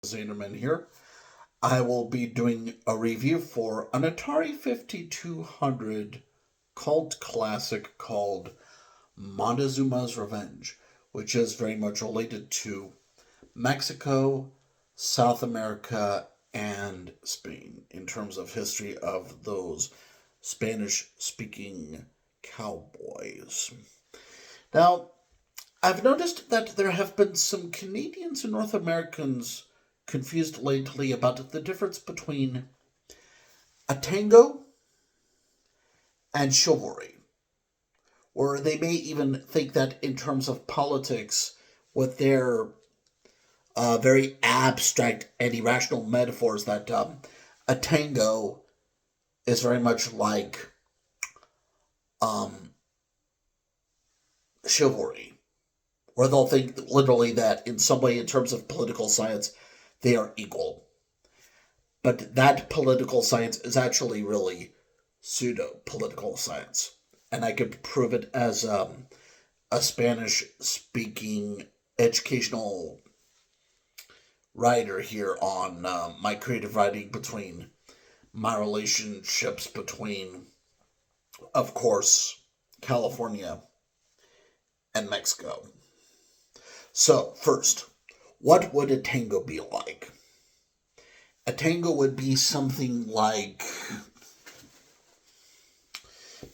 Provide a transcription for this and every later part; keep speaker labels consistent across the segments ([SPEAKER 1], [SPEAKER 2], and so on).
[SPEAKER 1] Zanerman here. I will be doing a review for an Atari 5200 cult classic called Montezuma's Revenge, which is very much related to Mexico, South America, and Spain in terms of history of those Spanish speaking cowboys. Now, I've noticed that there have been some Canadians and North Americans confused lately about the difference between a tango and chivalry, or they may even think that in terms of politics, with their very abstract and irrational metaphors, that a tango is very much like um, chivalry, or they'll think literally that in some way, in terms of political science, they are equal. But that political science is actually really pseudo political science. And I could prove it as a Spanish speaking educational writer here on my creative writing between my relationships between, of course, California and Mexico. So, first, what would a tango be like? A tango would be something like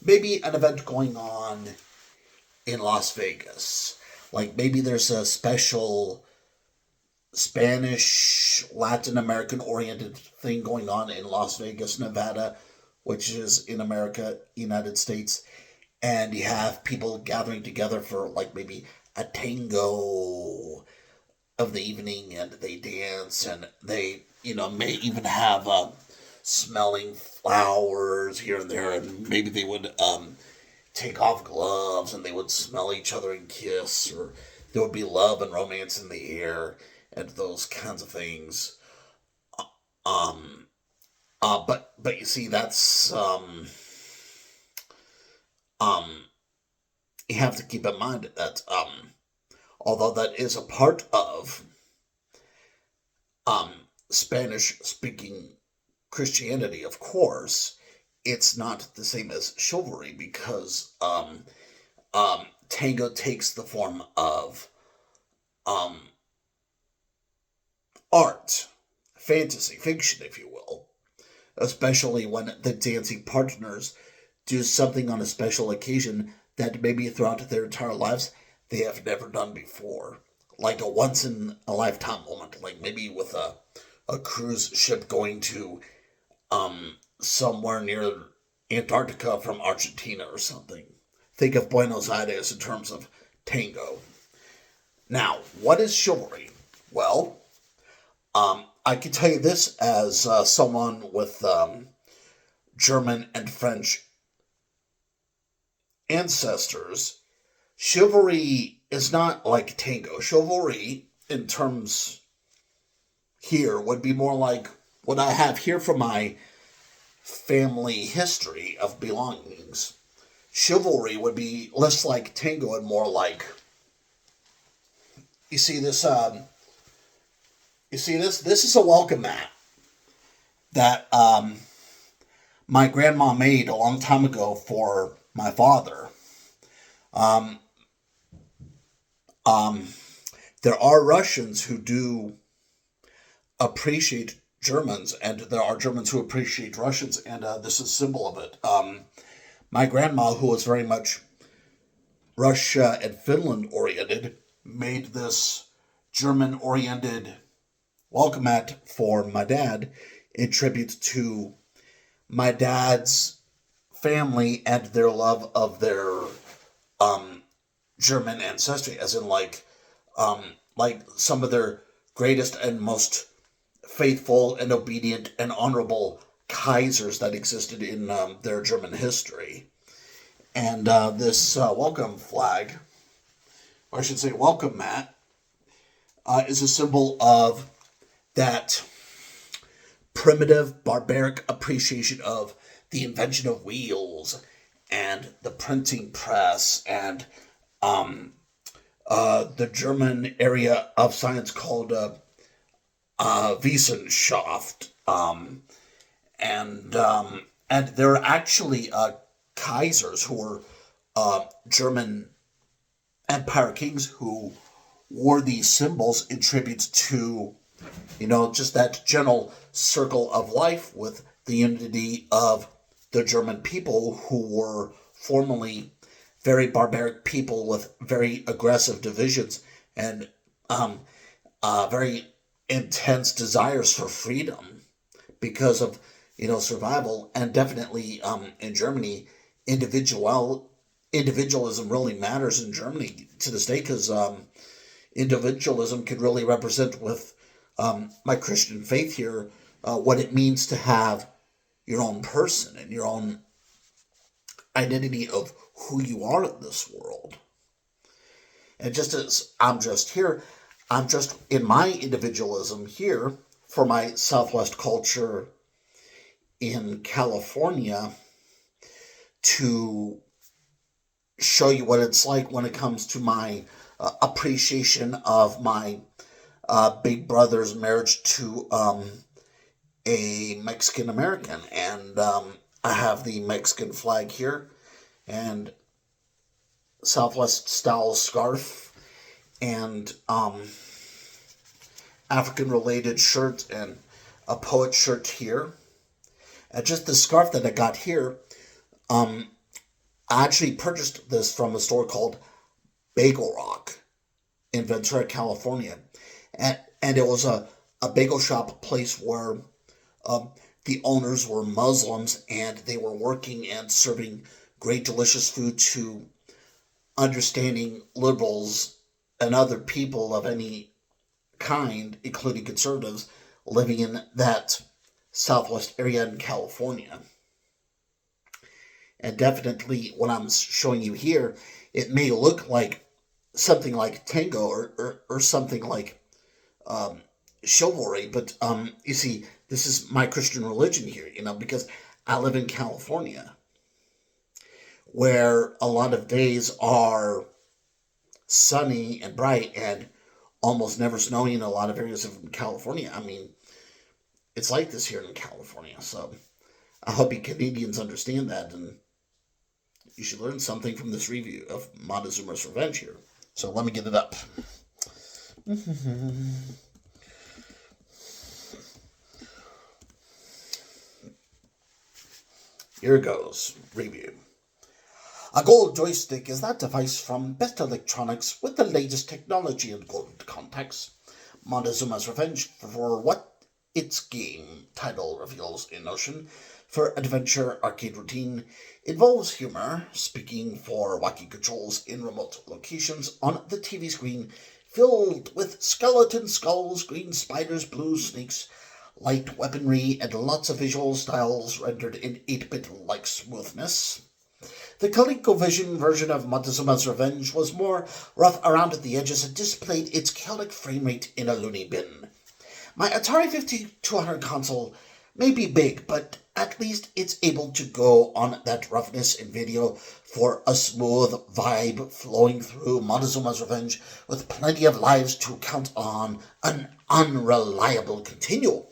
[SPEAKER 1] maybe an event going on in Las Vegas. Like maybe there's a special Spanish, Latin American oriented thing going on in Las Vegas, Nevada, which is in America, United States. And you have people gathering together for like maybe a tango of the evening, and they dance, and they, may even have smelling flowers here and there, and maybe they would take off gloves and they would smell each other and kiss, or there would be love and romance in the air, and those kinds of things. Um, but you see, that's um, you have to keep in mind that although that is a part of um, Spanish speaking Christianity, of course, it's not the same as chivalry because tango takes the form of um, art, fantasy, fiction, if you will, especially when the dancing partners do something on a special occasion that maybe throughout their entire lives they have never done before. Like a once in a lifetime moment, like maybe with a cruise ship going to somewhere near Antarctica from Argentina or something. Think of Buenos Aires in terms of tango. Now, what is chivalry? Well, I can tell you this as someone with German and French ancestors. Chivalry is not like tango. Chivalry, in terms here, would be more like what I have here from my family history of belongings. Chivalry would be less like tango and more like, you see this. This is a welcome mat that my grandma made a long time ago for my father. Um, um, there are Russians who do appreciate Germans, and there are Germans who appreciate Russians, and this is a symbol of it. My grandma, who was very much Russia and Finland oriented, made this German oriented welcome mat for my dad in tribute to my dad's family and their love of their German ancestry, as in like some of their greatest and most faithful and obedient and honorable Kaisers that existed in their German history. And this welcome flag, or I should say welcome mat, is a symbol of that primitive, barbaric appreciation of the invention of wheels and the printing press and the German area of science called Wissenschaft, and there are actually Kaisers who were German Empire kings who wore these symbols in tribute to, just that general circle of life with the unity of the German people who were formerly very barbaric people with very aggressive divisions and very intense desires for freedom because of survival. And definitely in Germany, individualism really matters in Germany to this day, because individualism could really represent with my Christian faith here what it means to have your own person and your own identity of who you are in this world. And just as I'm just here, I'm just in my individualism here for my Southwest culture in California to show you what it's like when it comes to my appreciation of my big brother's marriage to a Mexican American. And I have the Mexican flag here and Southwest style scarf and African related shirt and a poet shirt here. And just the scarf that I got here, I actually purchased this from a store called Bagel Rock in Ventura, California. And it was a bagel shop place where the owners were Muslims, and they were working and serving great delicious food to understanding liberals and other people of any kind, including conservatives, living in that Southwest area in California. And definitely what I'm showing you here, it may look like something like tango or something like chivalry, but you see, this is my Christian religion here, because I live in California, where a lot of days are sunny and bright and almost never snowy in a lot of areas of California. I mean, it's like this here in California, so I hope you Canadians understand that, and you should learn something from this review of Montezuma's Revenge here. So let me get it up. Here goes. Review. A gold joystick is that device from Best Electronics with the latest technology and gold contacts. Montezuma's Revenge, for what its game title reveals in notion for adventure arcade routine, involves humor, speaking for wacky controls in remote locations on the TV screen, filled with skeleton skulls, green spiders, blue snakes, light weaponry, and lots of visual styles rendered in 8-bit-like smoothness. The ColecoVision version of Montezuma's Revenge was more rough around the edges and displayed its chaotic frame rate in a loony bin. My Atari 5200 console may be big, but at least it's able to go on that roughness in video for a smooth vibe flowing through Montezuma's Revenge with plenty of lives to count on an unreliable continual.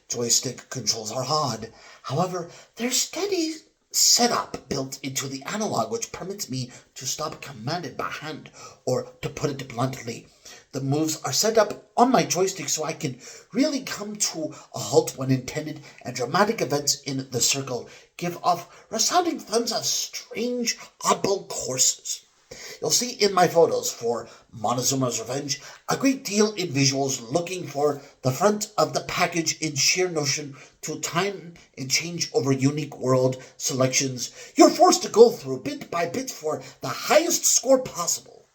[SPEAKER 1] Joystick controls are odd. However, there's steady setup built into the analog which permits me to stop commanded by hand, or to put it bluntly, the moves are set up on my joystick so I can really come to a halt when intended, and dramatic events in the circle give off resounding thuds of strange, oddball courses. You'll see in my photos for Montezuma's Revenge a great deal in visuals looking for the front of the package in sheer notion to time and change over unique world selections you're forced to go through bit by bit for the highest score possible.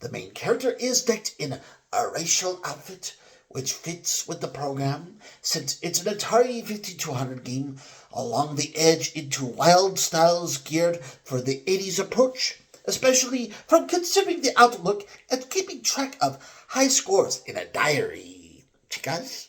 [SPEAKER 1] The main character is decked in a racial outfit which fits with the program, since it's an Atari 5200 game along the edge into wild styles geared for the 80s approach, especially from considering the outlook and keeping track of high scores in a diary. Chicas?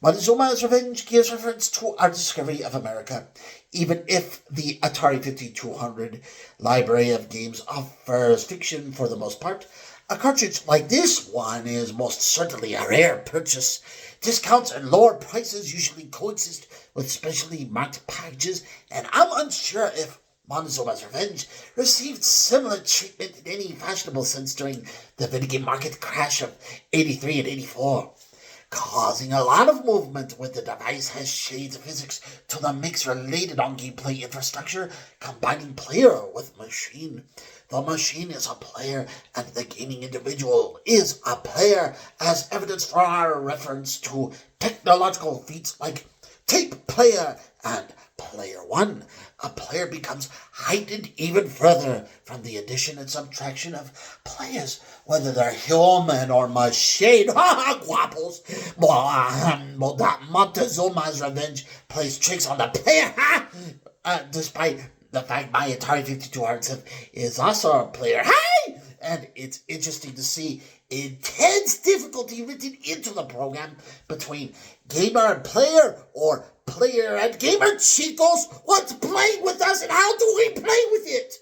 [SPEAKER 1] Montezuma's Revenge gives reference to our discovery of America, even if the Atari 5200 library of games offers fiction for the most part.
[SPEAKER 2] A cartridge like this one is most certainly a rare purchase. Discounts and lower prices usually coexist with specially marked packages, and I'm unsure if Montezuma's Revenge received similar treatment in any fashionable sense during the video game market crash of 83 and 84. Causing a lot of movement with the device has shades of physics to the mix related on gameplay infrastructure, combining player with machine. The machine is a player and the gaming individual is a player, as evidenced from our reference to technological feats like tape player and player one. A player becomes heightened even further from the addition and subtraction of players, whether they're human or machine. Guapos! Montezuma's Revenge plays tricks on the player, despite the fact my Atari 5200 is also a player. Hey! And it's interesting to see intense difficulty written into the program between gamer and player, or player and gamer. Chicos, what's playing with us and how do we play with it?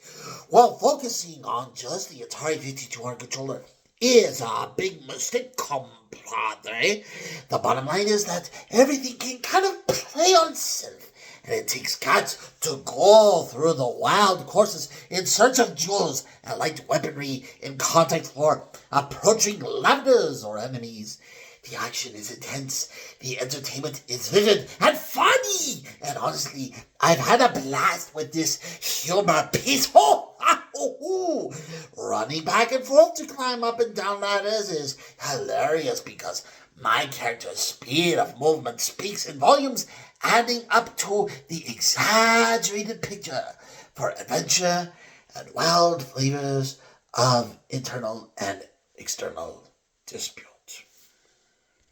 [SPEAKER 2] Well, focusing on just the Atari 5200 controller is a big mistake, compadre. The bottom line is that everything can kind of play on itself, and it takes guts to go through the wild courses in search of jewels and light weaponry in contact for approaching lavenders or enemies. The action is intense, the entertainment is vivid and funny, and honestly, I've had a blast with this humor piece. Running back and forth to climb up and down ladders is hilarious because my character's speed of movement speaks in volumes, adding up to the exaggerated picture for adventure and wild flavors of internal and external dispute.